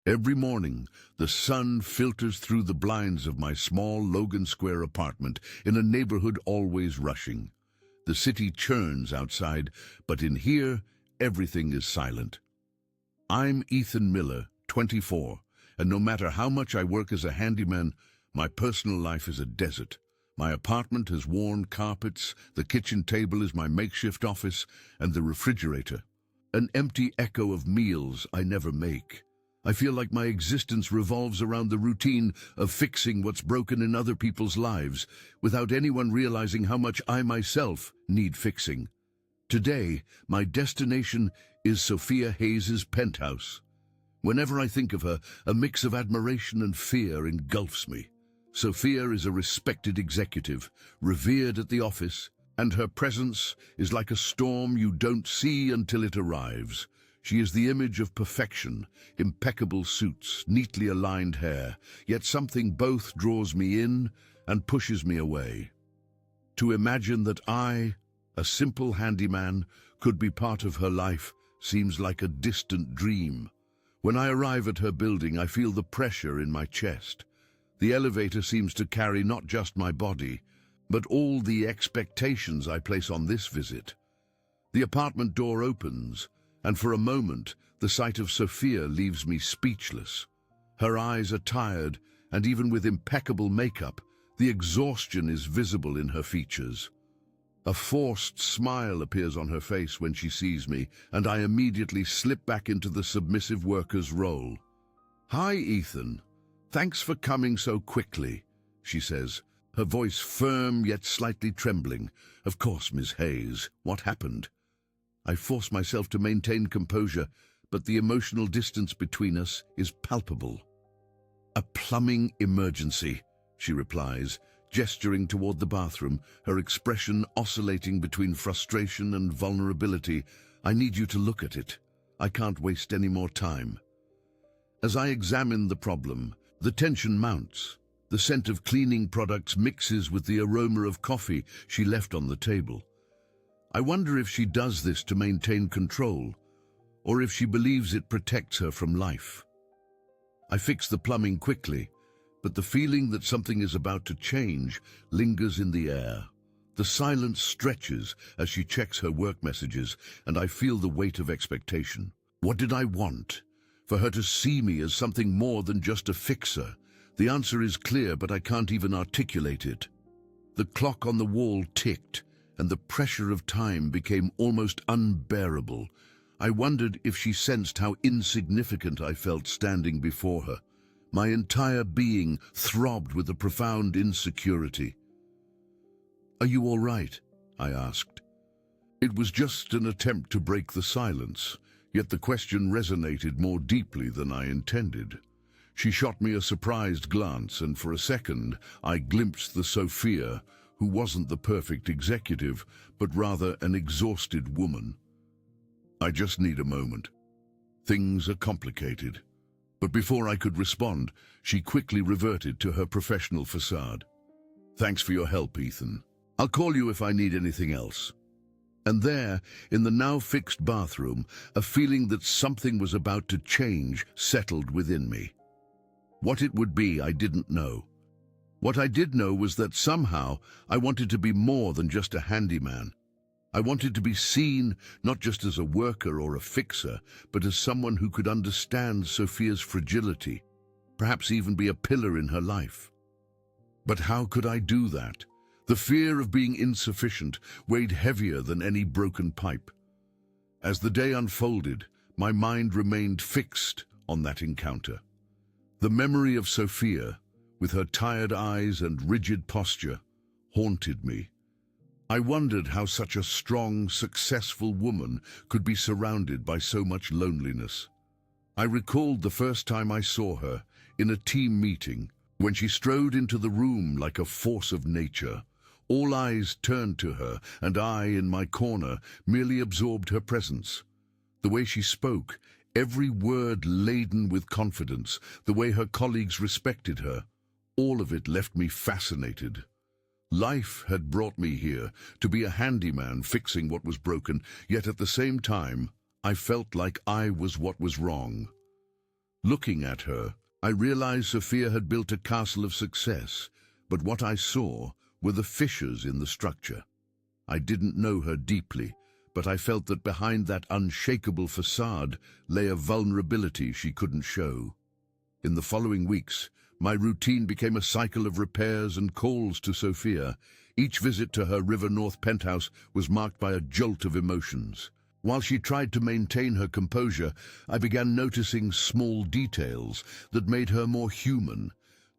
Every morning, the sun filters through the blinds of my small Logan Square apartment in a neighborhood always rushing. The city churns outside, but in here, everything is silent. I'm Ethan Miller, 24, and no matter how much I work as a handyman, my personal life is a desert. My apartment has worn carpets, the kitchen table is my makeshift office, and the refrigerator, an empty echo of meals I never make. I feel like my existence revolves around the routine of fixing what's broken in other people's lives, without anyone realizing how much I myself need fixing. Today, my destination is Sophia Hayes's penthouse. Whenever I think of her, a mix of admiration and fear engulfs me. Sophia is a respected executive, revered at the office, and her presence is like a storm you don't see until it arrives. She is the image of perfection, impeccable suits, neatly aligned hair, yet something both draws me in and pushes me away. To imagine that I, a simple handyman, could be part of her life seems like a distant dream. When I arrive at her building, I feel the pressure in my chest. The elevator seems to carry not just my body, but all the expectations I place on this visit. The apartment door opens, and for a moment, the sight of Sophia leaves me speechless. Her eyes are tired, and even with impeccable makeup, the exhaustion is visible in her features. A forced smile appears on her face when she sees me, and I immediately slip back into the submissive worker's role. "Hi, Ethan. Thanks for coming so quickly," she says, her voice firm yet slightly trembling. "Of course, Miss Hayes. What happened?" I force myself to maintain composure, but the emotional distance between us is palpable. "A plumbing emergency," she replies, gesturing toward the bathroom, her expression oscillating between frustration and vulnerability. "I need you to look at it. I can't waste any more time." As I examine the problem, the tension mounts. The scent of cleaning products mixes with the aroma of coffee she left on the table. I wonder if she does this to maintain control, or if she believes it protects her from life. I fix the plumbing quickly, but the feeling that something is about to change lingers in the air. The silence stretches as she checks her work messages, and I feel the weight of expectation. What did I want? For her to see me as something more than just a fixer? The answer is clear, but I can't even articulate it. The clock on the wall ticked, and the pressure of time became almost unbearable. I wondered if she sensed how insignificant I felt standing before her. My entire being throbbed with a profound insecurity. "Are you all right?" I asked. It was just an attempt to break the silence, yet the question resonated more deeply than I intended. She shot me a surprised glance, and for a second I glimpsed the Sophia, who wasn't the perfect executive, but rather an exhausted woman. "I just need a moment. Things are complicated." But before I could respond, she quickly reverted to her professional facade. "Thanks for your help, Ethan. I'll call you if I need anything else." And there, in the now fixed bathroom, a feeling that something was about to change settled within me. What it would be, I didn't know. What I did know was that somehow I wanted to be more than just a handyman. I wanted to be seen not just as a worker or a fixer, but as someone who could understand Sophia's fragility, perhaps even be a pillar in her life. But how could I do that? The fear of being insufficient weighed heavier than any broken pipe. As the day unfolded, my mind remained fixed on that encounter. The memory of Sophia, with her tired eyes and rigid posture, haunted me. I wondered how such a strong, successful woman could be surrounded by so much loneliness. I recalled the first time I saw her, in a team meeting, when she strode into the room like a force of nature. All eyes turned to her, and I, in my corner, merely absorbed her presence. The way she spoke, every word laden with confidence, the way her colleagues respected her, all of it left me fascinated. Life had brought me here to be a handyman fixing what was broken, yet at the same time, I felt like I was what was wrong. Looking at her, I realized Sophia had built a castle of success, but what I saw were the fissures in the structure. I didn't know her deeply, but I felt that behind that unshakable facade lay a vulnerability she couldn't show. In the following weeks, my routine became a cycle of repairs and calls to Sophia. Each visit to her River North penthouse was marked by a jolt of emotions. While she tried to maintain her composure, I began noticing small details that made her more human.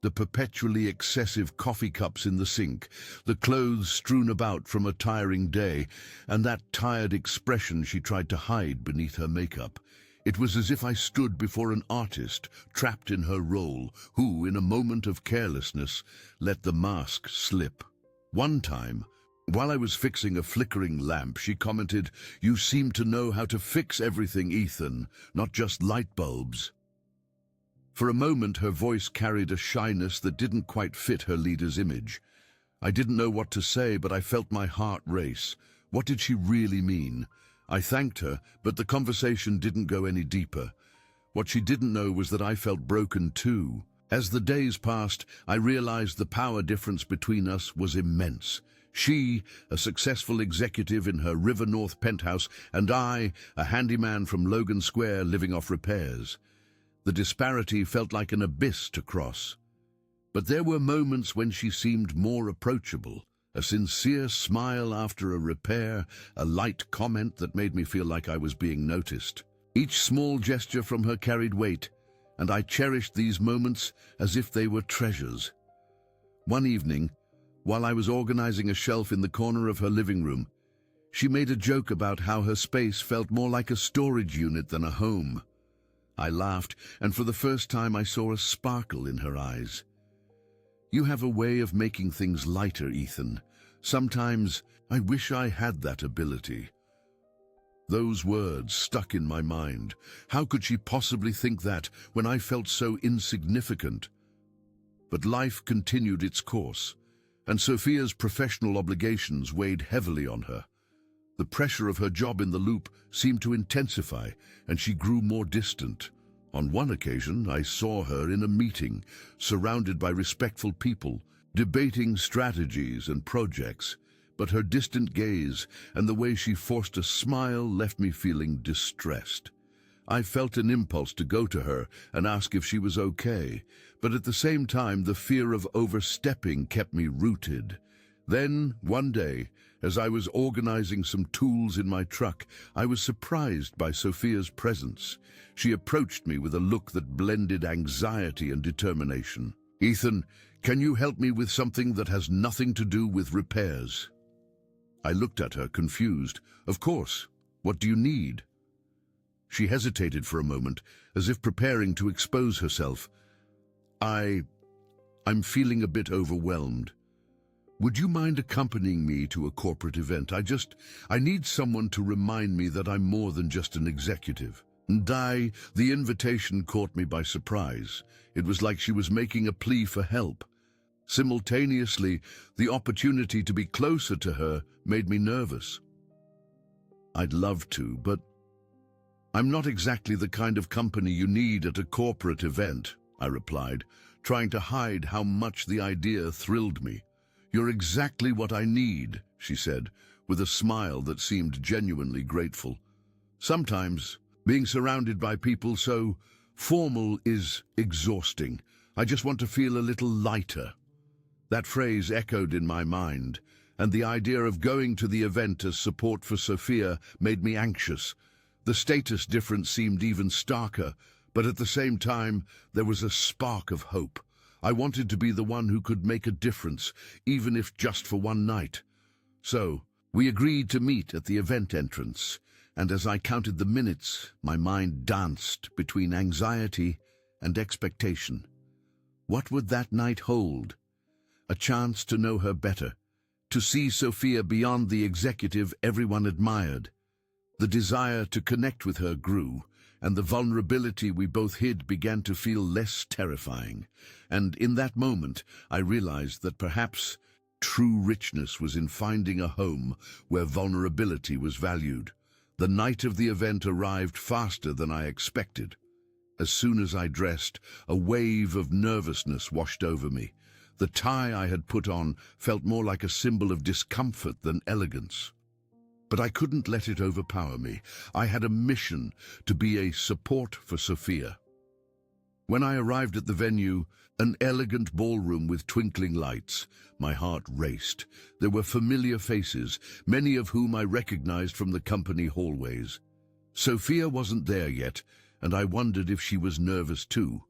The perpetually excessive coffee cups in the sink, the clothes strewn about from a tiring day, and that tired expression she tried to hide beneath her makeup. It was as if I stood before an artist, trapped in her role, who, in a moment of carelessness, let the mask slip. One time, while I was fixing a flickering lamp, she commented, "You seem to know how to fix everything, Ethan, not just light bulbs." For a moment, her voice carried a shyness that didn't quite fit her leader's image. I didn't know what to say, but I felt my heart race. What did she really mean? I thanked her, but the conversation didn't go any deeper. What she didn't know was that I felt broken too. As the days passed, I realized the power difference between us was immense. She, a successful executive in her River North penthouse, and I, a handyman from Logan Square living off repairs. The disparity felt like an abyss to cross. But there were moments when she seemed more approachable. A sincere smile after a repair, a light comment that made me feel like I was being noticed. Each small gesture from her carried weight, and I cherished these moments as if they were treasures. One evening, while I was organizing a shelf in the corner of her living room, she made a joke about how her space felt more like a storage unit than a home. I laughed, and for the first time I saw a sparkle in her eyes. "You have a way of making things lighter, Ethan. Sometimes I wish I had that ability." Those words stuck in my mind. How could she possibly think that when I felt so insignificant? But life continued its course, and Sophia's professional obligations weighed heavily on her. The pressure of her job in the loop seemed to intensify, and she grew more distant. On one occasion, I saw her in a meeting, surrounded by respectful people, debating strategies and projects, but her distant gaze and the way she forced a smile left me feeling distressed. I felt an impulse to go to her and ask if she was okay, but at the same time the fear of overstepping kept me rooted. Then, one day, as I was organizing some tools in my truck, I was surprised by Sophia's presence. She approached me with a look that blended anxiety and determination. "Ethan, can you help me with something that has nothing to do with repairs?" I looked at her, confused. "Of course. What do you need?" She hesitated for a moment, as if preparing to expose herself. I'm feeling a bit overwhelmed. Would you mind accompanying me to a corporate event? I need someone to remind me that I'm more than just an executive." The invitation caught me by surprise. It was like she was making a plea for help. Simultaneously, the opportunity to be closer to her made me nervous. "I'd love to, but I'm not exactly the kind of company you need at a corporate event," I replied, trying to hide how much the idea thrilled me. "You're exactly what I need," she said, with a smile that seemed genuinely grateful. "Sometimes, being surrounded by people so formal is exhausting. I just want to feel a little lighter." That phrase echoed in my mind, and the idea of going to the event as support for Sophia made me anxious. The status difference seemed even starker, but at the same time, there was a spark of hope. I wanted to be the one who could make a difference, even if just for one night. So, we agreed to meet at the event entrance, and as I counted the minutes, my mind danced between anxiety and expectation. What would that night hold? A chance to know her better, to see Sophia beyond the executive everyone admired. The desire to connect with her grew, and the vulnerability we both hid began to feel less terrifying. And in that moment, I realized that perhaps true richness was in finding a home where vulnerability was valued. The night of the event arrived faster than I expected. As soon as I dressed, a wave of nervousness washed over me. The tie I had put on felt more like a symbol of discomfort than elegance. But I couldn't let it overpower me. I had a mission to be a support for Sophia. When I arrived at the venue, an elegant ballroom with twinkling lights, my heart raced. There were familiar faces, many of whom I recognized from the company hallways. Sophia wasn't there yet, and I wondered if she was nervous too.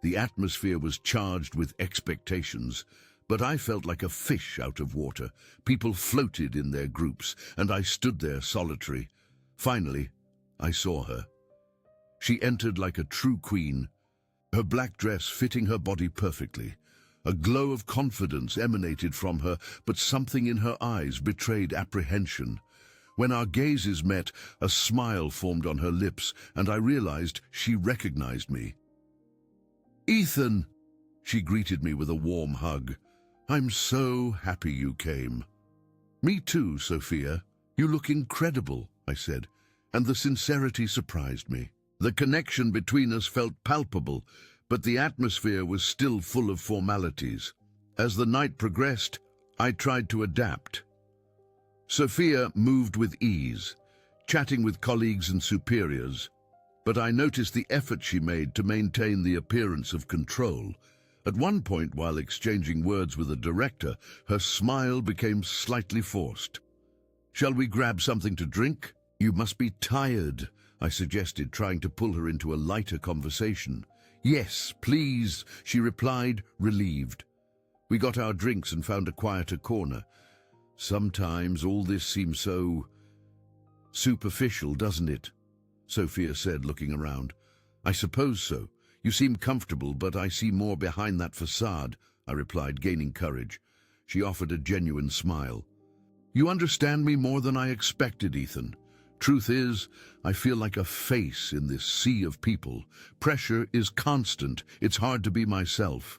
The atmosphere was charged with expectations, but I felt like a fish out of water. People floated in their groups, and I stood there solitary. Finally, I saw her. She entered like a true queen, her black dress fitting her body perfectly. A glow of confidence emanated from her, but something in her eyes betrayed apprehension. When our gazes met, a smile formed on her lips, and I realized she recognized me. "Ethan!" She greeted me with a warm hug. "I'm so happy you came." "Me too, Sophia. You look incredible," I said, and the sincerity surprised me. The connection between us felt palpable, but the atmosphere was still full of formalities. As the night progressed, I tried to adapt. Sophia moved with ease, chatting with colleagues and superiors, but I noticed the effort she made to maintain the appearance of control. At one point, while exchanging words with a director, her smile became slightly forced. "Shall we grab something to drink? You must be tired," I suggested, trying to pull her into a lighter conversation. "Yes, please," she replied, relieved. We got our drinks and found a quieter corner. "Sometimes all this seems so superficial, doesn't it?" Sophia said, looking around. "I suppose so. You seem comfortable, but I see more behind that facade," I replied, gaining courage. She offered a genuine smile. "You understand me more than I expected, Ethan. Truth is, I feel like a face in this sea of people. Pressure is constant. It's hard to be myself."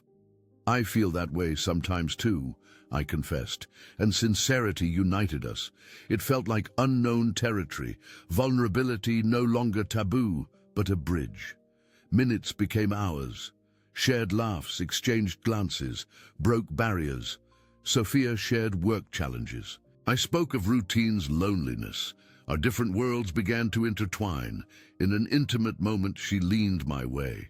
"I feel that way sometimes too," I confessed, and sincerity united us. It felt like unknown territory, vulnerability no longer taboo, but a bridge. Minutes became hours. Shared laughs, exchanged glances, broke barriers. Sophia shared work challenges. I spoke of routine's loneliness. Our different worlds began to intertwine. In an intimate moment, she leaned my way.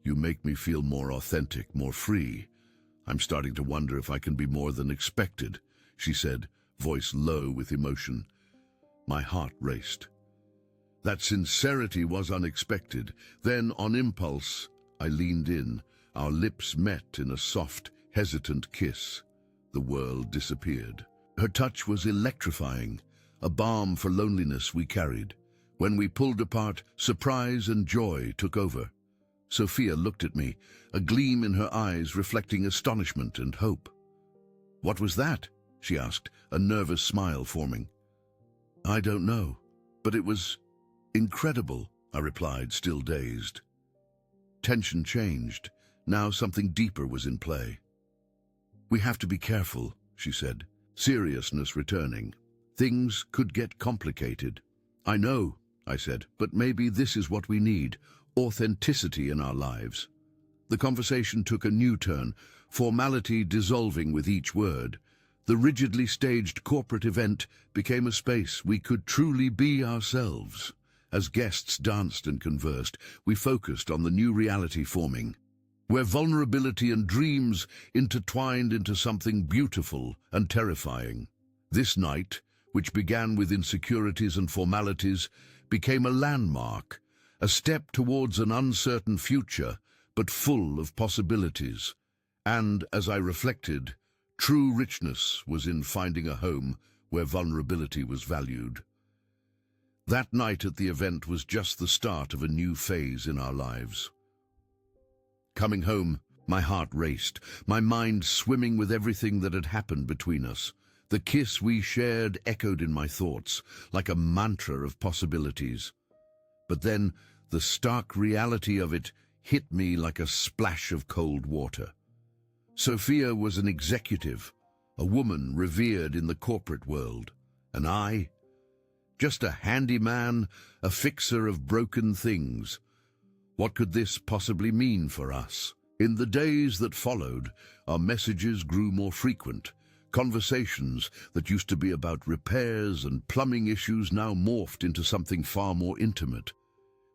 "You make me feel more authentic, more free. I'm starting to wonder if I can be more than expected," she said, voice low with emotion. My heart raced. That sincerity was unexpected. Then, on impulse, I leaned in. Our lips met in a soft, hesitant kiss. The world disappeared. Her touch was electrifying, a balm for loneliness we carried. When we pulled apart, surprise and joy took over. Sophia looked at me, a gleam in her eyes reflecting astonishment and hope. "What was that?" she asked, a nervous smile forming. "I don't know, but it was incredible," I replied, still dazed. Tension changed. Now something deeper was in play. "We have to be careful," she said, seriousness returning. "Things could get complicated." "I know," I said, "but maybe this is what we need. Authenticity in our lives." The conversation took a new turn, formality dissolving with each word. The rigidly staged corporate event became a space we could truly be ourselves. As guests danced and conversed, we focused on the new reality forming, where vulnerability and dreams intertwined into something beautiful and terrifying. This night, which began with insecurities and formalities, became a landmark, a step towards an uncertain future, but full of possibilities. And, as I reflected, true richness was in finding a home where vulnerability was valued. That night at the event was just the start of a new phase in our lives. Coming home, my heart raced, my mind swimming with everything that had happened between us. The kiss we shared echoed in my thoughts, like a mantra of possibilities. But then, the stark reality of it hit me like a splash of cold water. Sophia was an executive, a woman revered in the corporate world, and I, just a handyman, a fixer of broken things. What could this possibly mean for us? In the days that followed, our messages grew more frequent. Conversations that used to be about repairs and plumbing issues now morphed into something far more intimate.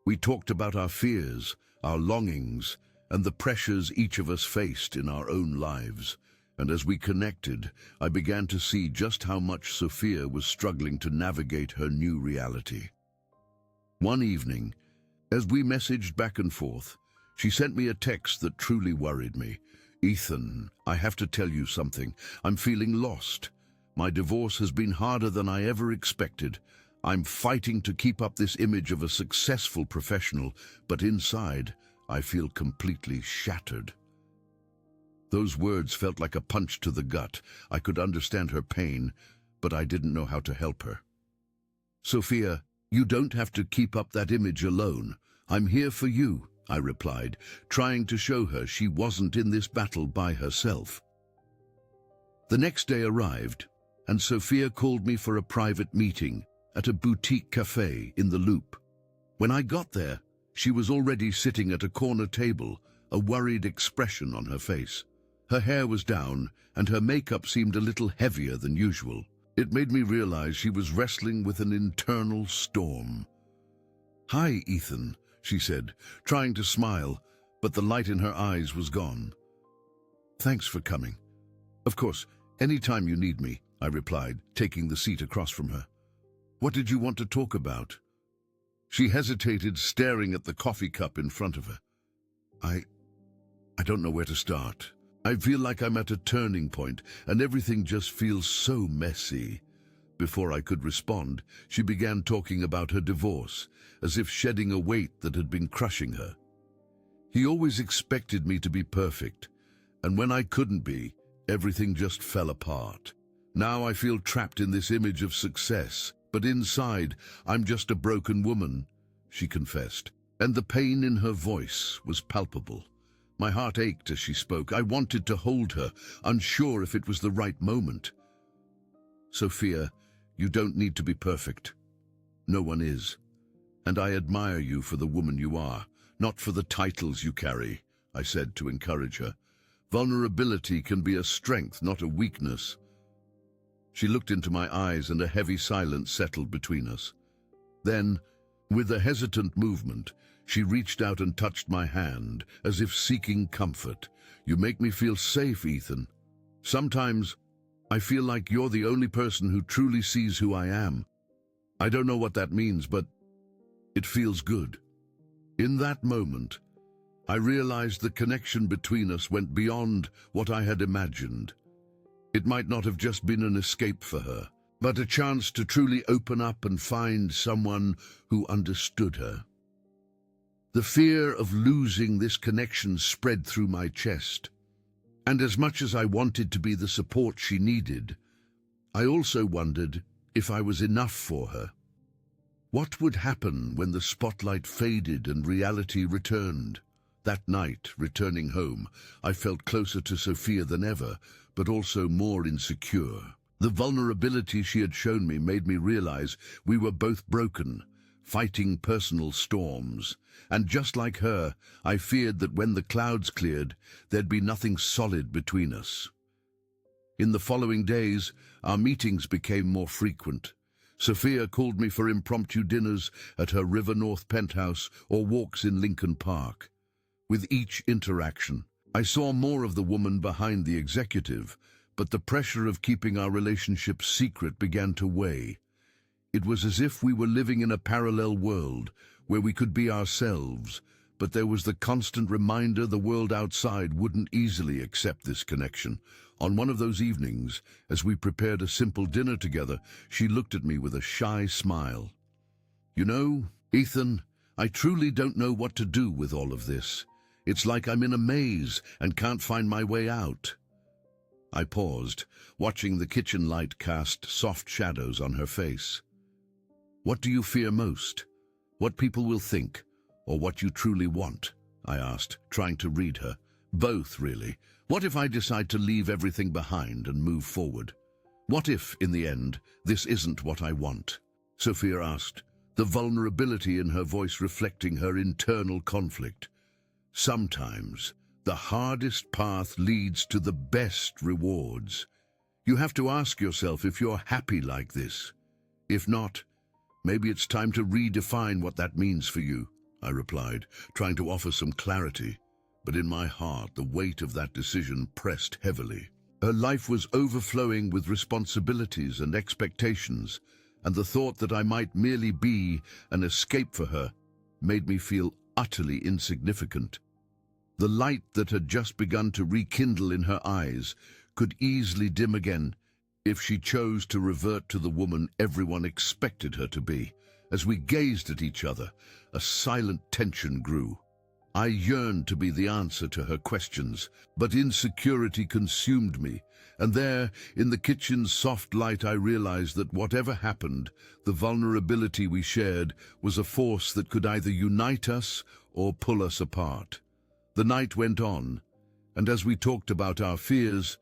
We talked about our fears, our longings, and the pressures each of us faced in our own lives. And as we connected, I began to see just how much Sophia was struggling to navigate her new reality. One evening, as we messaged back and forth, she sent me a text that truly worried me. "Ethan, I have to tell you something. I'm feeling lost. My divorce has been harder than I ever expected. I'm fighting to keep up this image of a successful professional, but inside, I feel completely shattered." Those words felt like a punch to the gut. I could understand her pain, but I didn't know how to help her. "Sophia, you don't have to keep up that image alone. I'm here for you," I replied, trying to show her she wasn't in this battle by herself. The next day arrived, and Sophia called me for a private meeting at a boutique cafe in the Loop. When I got there, she was already sitting at a corner table, a worried expression on her face. Her hair was down, and her makeup seemed a little heavier than usual. It made me realize she was wrestling with an internal storm. "Hi, Ethan," she said, trying to smile, but the light in her eyes was gone. "Thanks for coming." "Of course, anytime you need me," I replied, taking the seat across from her. "What did you want to talk about?" She hesitated, staring at the coffee cup in front of her. I don't know where to start. I feel like I'm at a turning point, and everything just feels so messy." Before I could respond, she began talking about her divorce, as if shedding a weight that had been crushing her. "He always expected me to be perfect, and when I couldn't be, everything just fell apart. Now I feel trapped in this image of success, but inside, I'm just a broken woman," she confessed, and the pain in her voice was palpable. My heart ached as she spoke. I wanted to hold her, unsure if it was the right moment. "Sophia, you don't need to be perfect. No one is. And I admire you for the woman you are, not for the titles you carry," I said to encourage her. "Vulnerability can be a strength, not a weakness." She looked into my eyes, and a heavy silence settled between us. Then, with a hesitant movement, she reached out and touched my hand, as if seeking comfort. "You make me feel safe, Ethan. Sometimes I feel like you're the only person who truly sees who I am. I don't know what that means, but it feels good." In that moment, I realized the connection between us went beyond what I had imagined. It might not have just been an escape for her, but a chance to truly open up and find someone who understood her. The fear of losing this connection spread through my chest, and as much as I wanted to be the support she needed, I also wondered if I was enough for her. What would happen when the spotlight faded and reality returned? That night, returning home, I felt closer to Sophia than ever, but also more insecure. The vulnerability she had shown me made me realize we were both broken, fighting personal storms. And just like her, I feared that when the clouds cleared, there'd be nothing solid between us. In the following days, our meetings became more frequent. Sophia called me for impromptu dinners at her River North penthouse or walks in Lincoln Park. With each interaction, I saw more of the woman behind the executive, but the pressure of keeping our relationship secret began to weigh. It was as if we were living in a parallel world where we could be ourselves, but there was the constant reminder the world outside wouldn't easily accept this connection. On one of those evenings, as we prepared a simple dinner together, she looked at me with a shy smile. "You know, Ethan, I truly don't know what to do with all of this. It's like I'm in a maze and can't find my way out." I paused, watching the kitchen light cast soft shadows on her face. "What do you fear most? What people will think, or what you truly want?" I asked, trying to read her. "Both, really. What if I decide to leave everything behind and move forward? What if, in the end, this isn't what I want?" Sophia asked, the vulnerability in her voice reflecting her internal conflict. Sometimes, the hardest path leads to the best rewards. You have to ask yourself if you're happy like this. If not, maybe it's time to redefine what that means for you, I replied, trying to offer some clarity. But in my heart, the weight of that decision pressed heavily. Her life was overflowing with responsibilities and expectations, and the thought that I might merely be an escape for her made me feel utterly insignificant. The light that had just begun to rekindle in her eyes could easily dim again if she chose to revert to the woman everyone expected her to be. As we gazed at each other, a silent tension grew. I yearned to be the answer to her questions, but insecurity consumed me, and there, in the kitchen's soft light, I realized that whatever happened, the vulnerability we shared was a force that could either unite us or pull us apart. The night went on, and as we talked about our fears,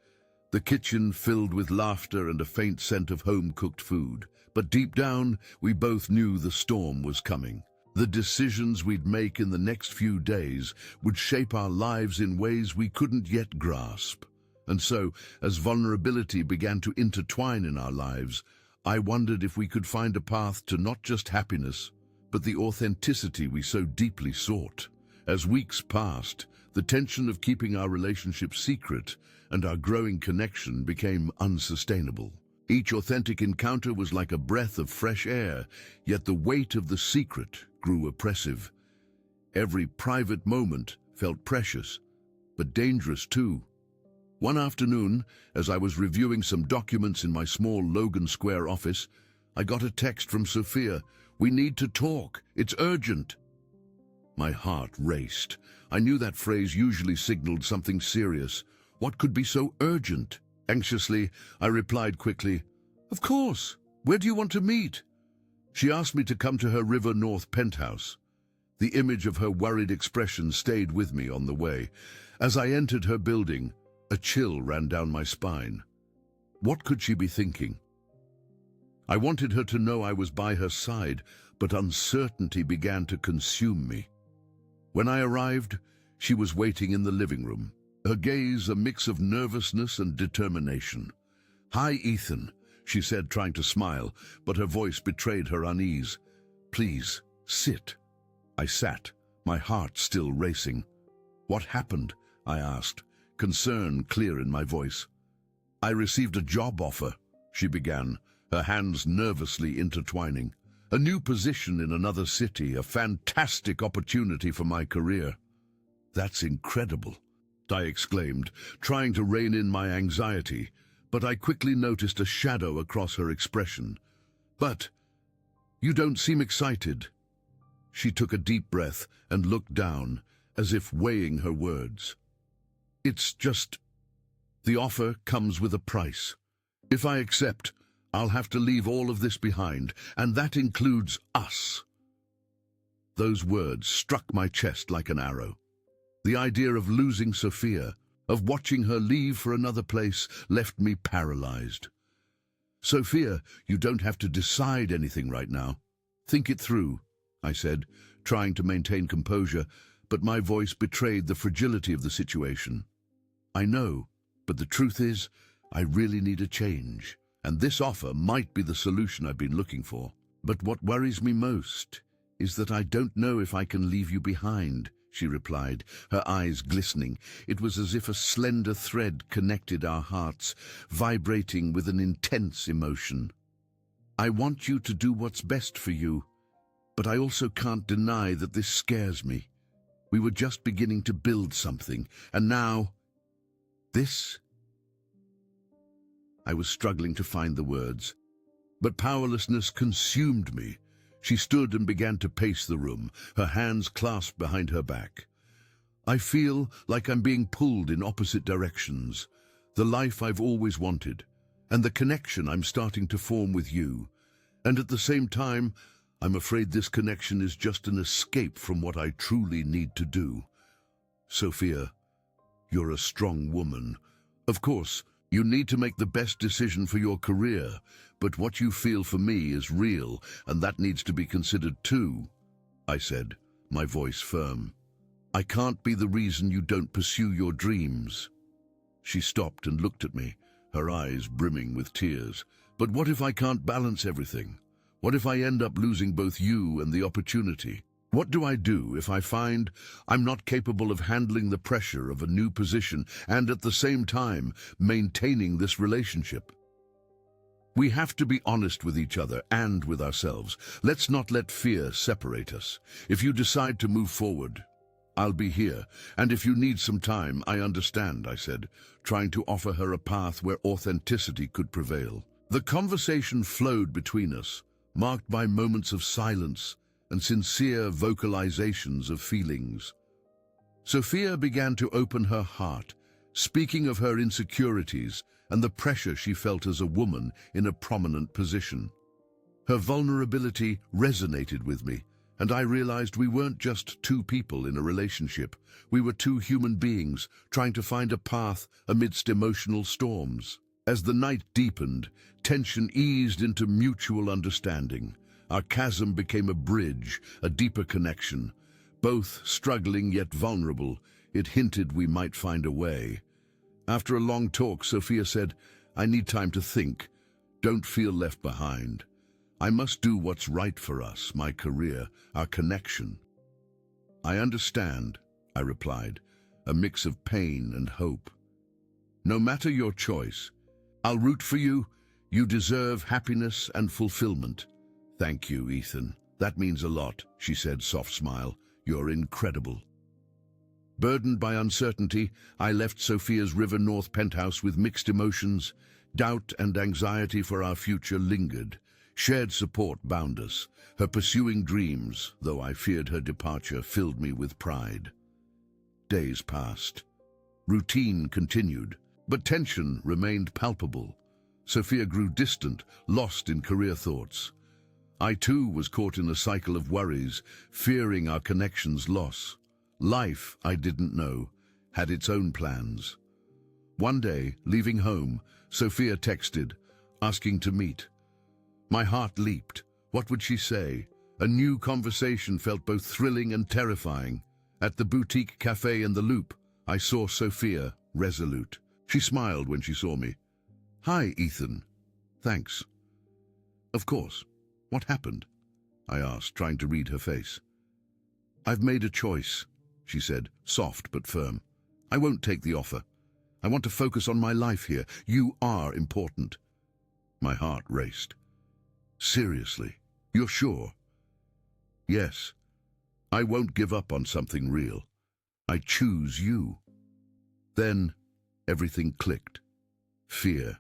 the kitchen filled with laughter and a faint scent of home-cooked food. But deep down, we both knew the storm was coming. The decisions we'd make in the next few days would shape our lives in ways we couldn't yet grasp. And so, as vulnerability began to intertwine in our lives, I wondered if we could find a path to not just happiness, but the authenticity we so deeply sought. As weeks passed, the tension of keeping our relationship secret and our growing connection became unsustainable. Each authentic encounter was like a breath of fresh air, yet the weight of the secret grew oppressive. Every private moment felt precious, but dangerous too. One afternoon, as I was reviewing some documents in my small Logan Square office, I got a text from Sophia. "We need to talk. It's urgent." My heart raced. I knew that phrase usually signaled something serious. What could be so urgent? Anxiously, I replied quickly, "Of course. Where do you want to meet?" She asked me to come to her River North penthouse. The image of her worried expression stayed with me on the way. As I entered her building, a chill ran down my spine. What could she be thinking? I wanted her to know I was by her side, but uncertainty began to consume me. When I arrived, she was waiting in the living room, her gaze a mix of nervousness and determination. "Hi, Ethan," she said, trying to smile, but her voice betrayed her unease. "Please, sit." I sat, my heart still racing. "What happened?" I asked, concern clear in my voice. "I received a job offer," she began, her hands nervously intertwining. "A new position in another city, a fantastic opportunity for my career." "That's incredible," I exclaimed, trying to rein in my anxiety, but I quickly noticed a shadow across her expression. "But you don't seem excited." She took a deep breath and looked down, as if weighing her words. "It's just, the offer comes with a price. If I accept, I'll have to leave all of this behind, and that includes us." Those words struck my chest like an arrow. The idea of losing Sophia, of watching her leave for another place, left me paralyzed. "Sophia, you don't have to decide anything right now. Think it through," I said, trying to maintain composure, but my voice betrayed the fragility of the situation. "I know, but the truth is, I really need a change, and this offer might be the solution I've been looking for. But what worries me most is that I don't know if I can leave you behind," she replied, her eyes glistening. It was as if a slender thread connected our hearts, vibrating with an intense emotion. "I want you to do what's best for you, but I also can't deny that this scares me. We were just beginning to build something, and now, this..." I was struggling to find the words, but powerlessness consumed me. She stood and began to pace the room, her hands clasped behind her back. "I feel like I'm being pulled in opposite directions. The life I've always wanted, and the connection I'm starting to form with you. And at the same time, I'm afraid this connection is just an escape from what I truly need to do. Sophia, you're a strong woman. Of course, You need to make the best decision for your career, but what you feel for me is real, and that needs to be considered too, I said, my voice firm. I can't be the reason you don't pursue your dreams. She stopped and looked at me, her eyes brimming with tears. But what if I can't balance everything? What if I end up losing both you and the opportunity? What do I do if I find I'm not capable of handling the pressure of a new position and at the same time maintaining this relationship? We have to be honest with each other and with ourselves. Let's not let fear separate us. If you decide to move forward, I'll be here, and if you need some time, I understand, I said, trying to offer her a path where authenticity could prevail. The conversation flowed between us, marked by moments of silence and sincere vocalizations of feelings. Sophia began to open her heart, speaking of her insecurities and the pressure she felt as a woman in a prominent position. Her vulnerability resonated with me, and I realized we weren't just two people in a relationship. We were two human beings trying to find a path amidst emotional storms. As the night deepened, tension eased into mutual understanding. Our chasm became a bridge, a deeper connection. Both struggling yet vulnerable, it hinted we might find a way. After a long talk, Sophia said, I need time to think. Don't feel left behind. I must do what's right for us, my career, our connection. I understand, I replied, a mix of pain and hope. No matter your choice, I'll root for you. You deserve happiness and fulfillment. Thank you, Ethan. That means a lot, she said, soft smile. You're incredible. Burdened by uncertainty, I left Sophia's River North penthouse with mixed emotions. Doubt and anxiety for our future lingered. Shared support bound us. Her pursuing dreams, though I feared her departure, filled me with pride. Days passed. Routine continued, but tension remained palpable. Sophia grew distant, lost in career thoughts. I too was caught in a cycle of worries, fearing our connection's loss. Life, I didn't know, had its own plans. One day, leaving home, Sophia texted, asking to meet. My heart leaped. What would she say? A new conversation felt both thrilling and terrifying. At the boutique cafe in the Loop, I saw Sophia, resolute. She smiled when she saw me. Hi, Ethan. Thanks. Of course. What happened? I asked, trying to read her face. I've made a choice, she said, soft but firm. I won't take the offer. I want to focus on my life here. You are important. My heart raced. Seriously, you're sure? Yes. I won't give up on something real. I choose you. Then everything clicked. Fear,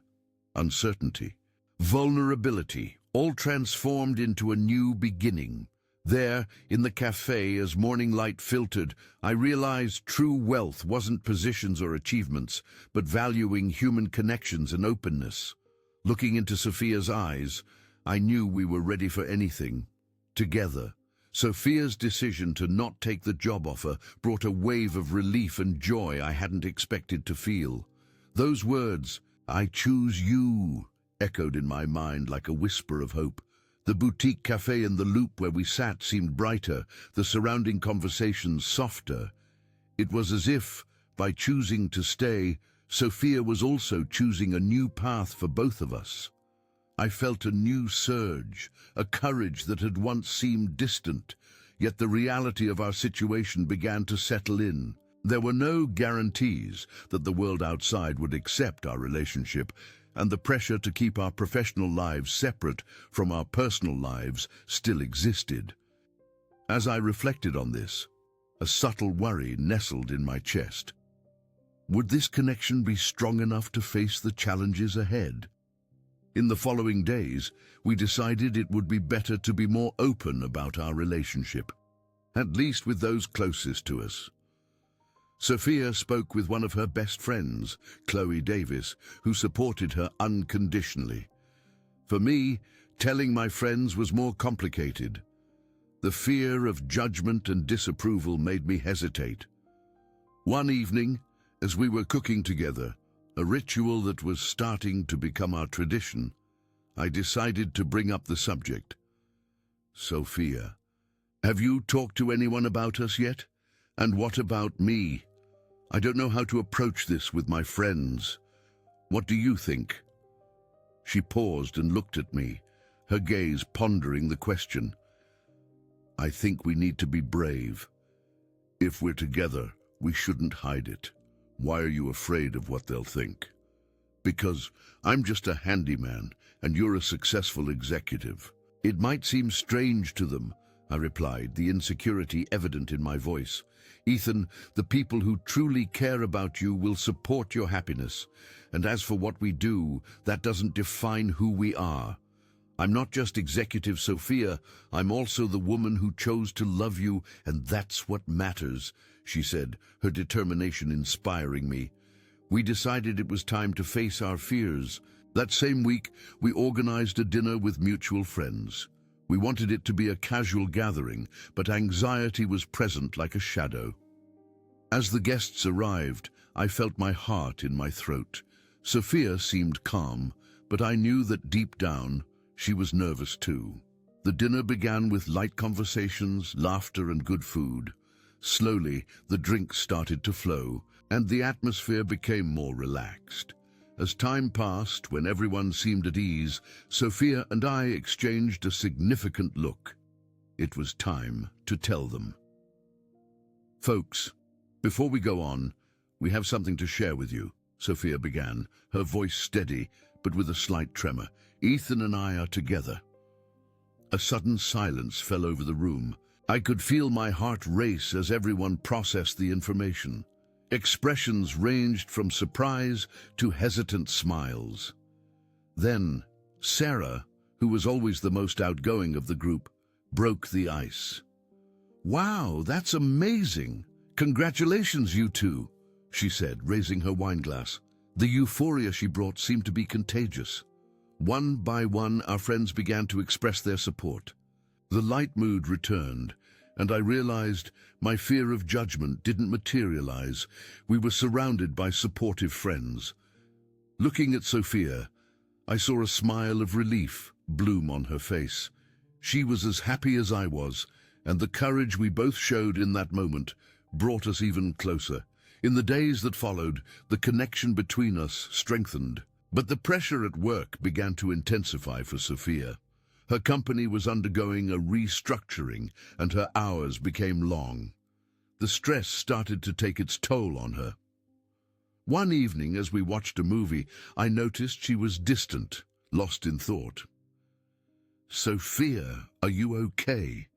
uncertainty, vulnerability, all transformed into a new beginning. There, in the cafe, as morning light filtered, I realized true wealth wasn't positions or achievements, but valuing human connections and openness. Looking into Sophia's eyes, I knew we were ready for anything. Together, Sophia's decision to not take the job offer brought a wave of relief and joy I hadn't expected to feel. Those words, I choose you, echoed in my mind like a whisper of hope. The boutique cafe in the Loop where we sat seemed brighter, the surrounding conversations softer. It was as if, by choosing to stay, Sophia was also choosing a new path for both of us. I felt a new surge, a courage that had once seemed distant, yet the reality of our situation began to settle in. There were no guarantees that the world outside would accept our relationship, and the pressure to keep our professional lives separate from our personal lives still existed. As I reflected on this, a subtle worry nestled in my chest. Would this connection be strong enough to face the challenges ahead? In the following days, we decided it would be better to be more open about our relationship, at least with those closest to us. Sophia spoke with one of her best friends, Chloe Davis, who supported her unconditionally. For me, telling my friends was more complicated. The fear of judgment and disapproval made me hesitate. One evening, as we were cooking together, a ritual that was starting to become our tradition, I decided to bring up the subject. Sophia, have you talked to anyone about us yet? And what about me? I don't know how to approach this with my friends. What do you think? She paused and looked at me, her gaze pondering the question. I think we need to be brave. If we're together, we shouldn't hide it. Why are you afraid of what they'll think? Because I'm just a handyman and you're a successful executive. It might seem strange to them, I replied, the insecurity evident in my voice. Ethan, the people who truly care about you will support your happiness. And as for what we do, that doesn't define who we are. I'm not just Executive Sophia, I'm also the woman who chose to love you, and that's what matters, she said, her determination inspiring me. We decided it was time to face our fears. That same week, we organized a dinner with mutual friends. We wanted it to be a casual gathering, but anxiety was present like a shadow. As the guests arrived, I felt my heart in my throat. Sophia seemed calm, but I knew that deep down, she was nervous too. The dinner began with light conversations, laughter, and good food. Slowly, the drinks started to flow, and the atmosphere became more relaxed. As time passed, when everyone seemed at ease, Sophia and I exchanged a significant look. It was time to tell them. Folks, before we go on, we have something to share with you, Sophia began, her voice steady, but with a slight tremor. Ethan and I are together. A sudden silence fell over the room. I could feel my heart race as everyone processed the information. Expressions ranged from surprise to hesitant smiles. Then, Sarah, who was always the most outgoing of the group, broke the ice. "Wow, that's amazing! Congratulations, you two," she said, raising her wineglass. The euphoria she brought seemed to be contagious. One by one, our friends began to express their support. The light mood returned, and I realized my fear of judgment didn't materialize. We were surrounded by supportive friends. Looking at Sophia, I saw a smile of relief bloom on her face. She was as happy as I was, and the courage we both showed in that moment brought us even closer. In the days that followed, the connection between us strengthened. But the pressure at work began to intensify for Sophia. Her company was undergoing a restructuring, and her hours became long. The stress started to take its toll on her. One evening, as we watched a movie, I noticed she was distant, lost in thought. "Sophia, are you okay?"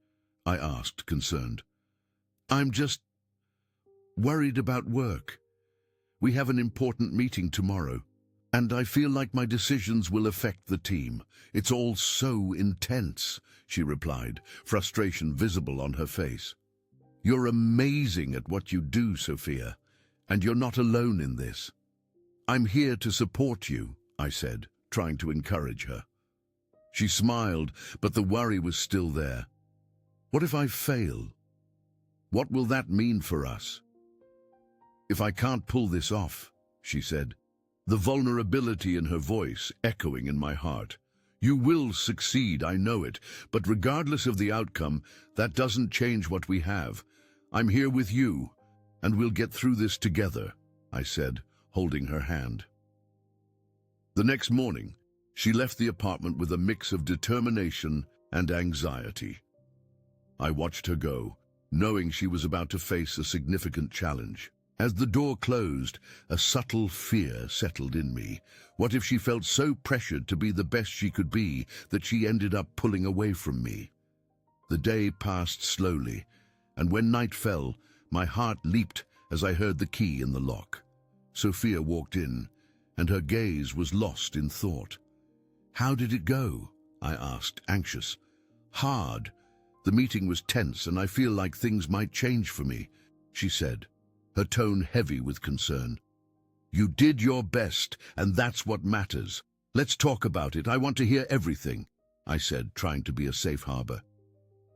I asked, concerned. "I'm just worried about work. We have an important meeting tomorrow, and I feel like my decisions will affect the team. It's all so intense," she replied, frustration visible on her face. "You're amazing at what you do, Sophia, and you're not alone in this. I'm here to support you," I said, trying to encourage her. She smiled, but the worry was still there. "What if I fail? What will that mean for us?" "If I can't pull this off," she said, the vulnerability in her voice echoing in my heart. "You will succeed, I know it, but regardless of the outcome, that doesn't change what we have. I'm here with you, and we'll get through this together," I said, holding her hand. The next morning, she left the apartment with a mix of determination and anxiety. I watched her go, knowing she was about to face a significant challenge. As the door closed, a subtle fear settled in me. What if she felt so pressured to be the best she could be that she ended up pulling away from me? The day passed slowly, and when night fell, my heart leaped as I heard the key in the lock. Sophia walked in, and her gaze was lost in thought. "How did it go?" I asked, anxious. "Hard. The meeting was tense, and I feel like things might change for me," she said, her tone heavy with concern. "You did your best, and that's what matters. Let's talk about it. I want to hear everything," I said, trying to be a safe harbor.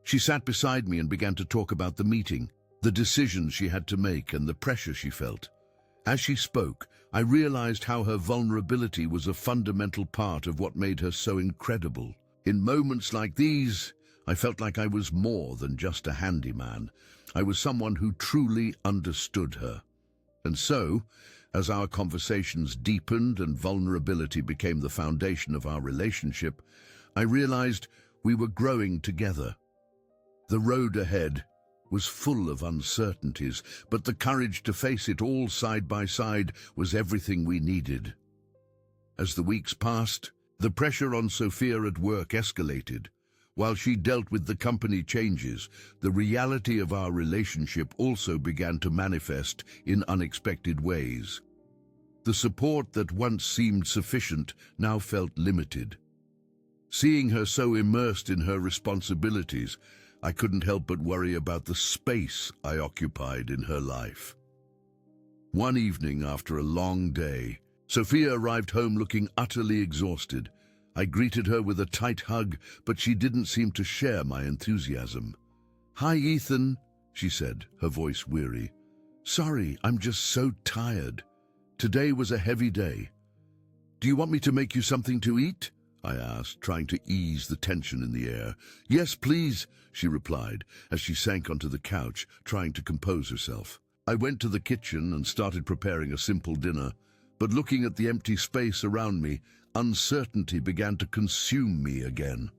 She sat beside me and began to talk about the meeting, the decisions she had to make, and the pressure she felt. As she spoke, I realized how her vulnerability was a fundamental part of what made her so incredible. In moments like these, I felt like I was more than just a handyman. I was someone who truly understood her. And so, as our conversations deepened and vulnerability became the foundation of our relationship, I realized we were growing together. The road ahead was full of uncertainties, but the courage to face it all side by side was everything we needed. As the weeks passed, the pressure on Sophia at work escalated. While she dealt with the company changes, the reality of our relationship also began to manifest in unexpected ways. The support that once seemed sufficient now felt limited. Seeing her so immersed in her responsibilities, I couldn't help but worry about the space I occupied in her life. One evening after a long day, Sophia arrived home looking utterly exhausted. I greeted her with a tight hug, but she didn't seem to share my enthusiasm. "Hi, Ethan," she said, her voice weary. "Sorry, I'm just so tired. Today was a heavy day. Do you want me to make you something to eat?" I asked, trying to ease the tension in the air. "Yes, please," she replied, as she sank onto the couch, trying to compose herself. I went to the kitchen and started preparing a simple dinner, but looking at the empty space around me, uncertainty began to consume me again.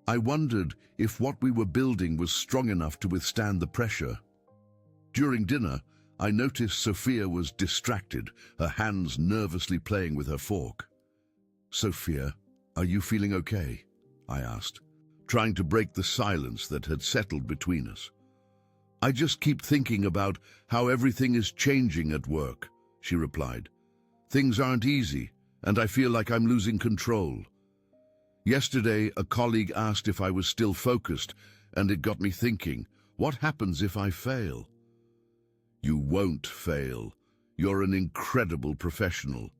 I wondered if what we were building was strong enough to withstand the pressure. During dinner, I noticed Sophia was distracted, her hands nervously playing with her fork. "Sophia, are you feeling okay?" I asked, trying to break the silence that had settled between us. "I just keep thinking about how everything is changing at work," she replied. "Things aren't easy, and I feel like I'm losing control. Yesterday, a colleague asked if I was still focused, and it got me thinking, what happens if I fail?" "You won't fail. You're an incredible professional.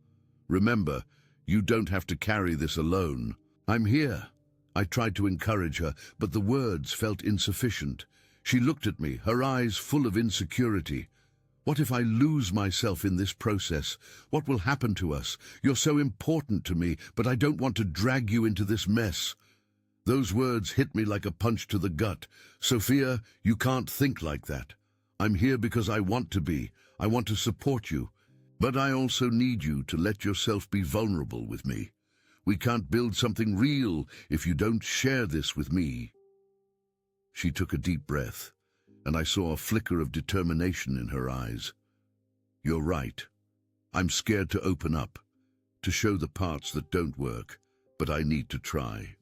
Remember, you don't have to carry this alone. I'm here." I tried to encourage her, but the words felt insufficient. She looked at me, her eyes full of insecurity. "What if I lose myself in this process? What will happen to us? You're so important to me, but I don't want to drag you into this mess." Those words hit me like a punch to the gut. "Sophia, you can't think like that. I'm here because I want to be. I want to support you. But I also need you to let yourself be vulnerable with me. We can't build something real if you don't share this with me." She took a deep breath, and I saw a flicker of determination in her eyes. "You're right. I'm scared to open up, to show the parts that don't work, but I need to try."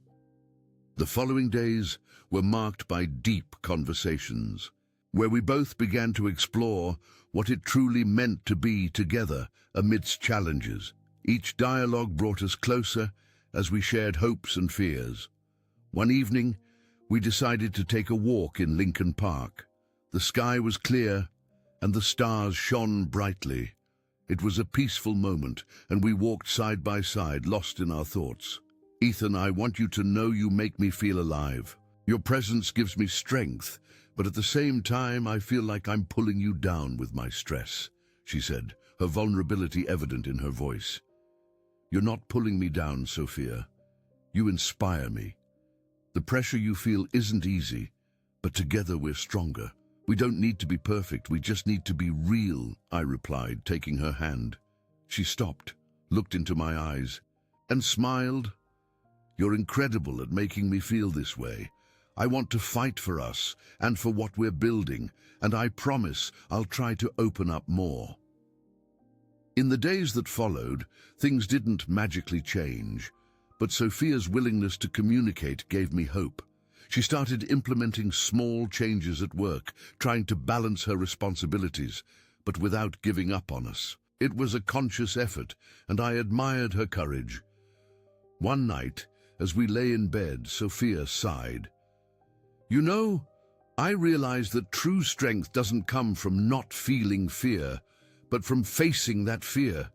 The following days were marked by deep conversations, where we both began to explore what it truly meant to be together amidst challenges. Each dialogue brought us closer as we shared hopes and fears. One evening, we decided to take a walk in Lincoln Park. The sky was clear, and the stars shone brightly. It was a peaceful moment, and we walked side by side, lost in our thoughts. "Ethan, I want you to know you make me feel alive. Your presence gives me strength, but at the same time I feel like I'm pulling you down with my stress," she said, her vulnerability evident in her voice. "You're not pulling me down, Sophia. You inspire me. The pressure you feel isn't easy, but together we're stronger. We don't need to be perfect, we just need to be real," I replied, taking her hand. She stopped, looked into my eyes, and smiled. "You're incredible at making me feel this way. I want to fight for us and for what we're building, and I promise I'll try to open up more." In the days that followed, things didn't magically change, but Sophia's willingness to communicate gave me hope. She started implementing small changes at work, trying to balance her responsibilities, but without giving up on us. It was a conscious effort, and I admired her courage. One night, as we lay in bed, Sophia sighed. "You know, I realize that true strength doesn't come from not feeling fear, but from facing that fear,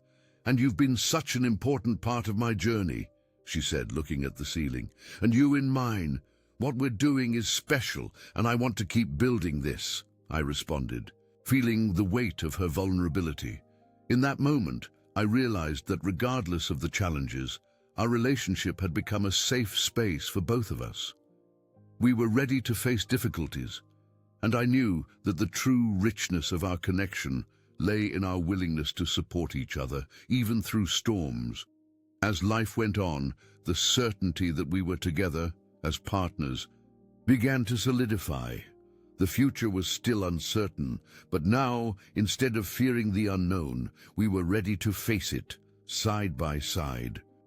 and you've been such an important part of my journey," she said, looking at the ceiling. "And you in mine. What we're doing is special, and I want to keep building this," I responded, feeling the weight of her vulnerability. In that moment, I realized that regardless of the challenges, our relationship had become a safe space for both of us. We were ready to face difficulties, and I knew that the true richness of our connection lay in our willingness to support each other, even through storms. As life went on, the certainty that we were together, as partners, began to solidify. The future was still uncertain, but now, instead of fearing the unknown, we were ready to face it, side by side.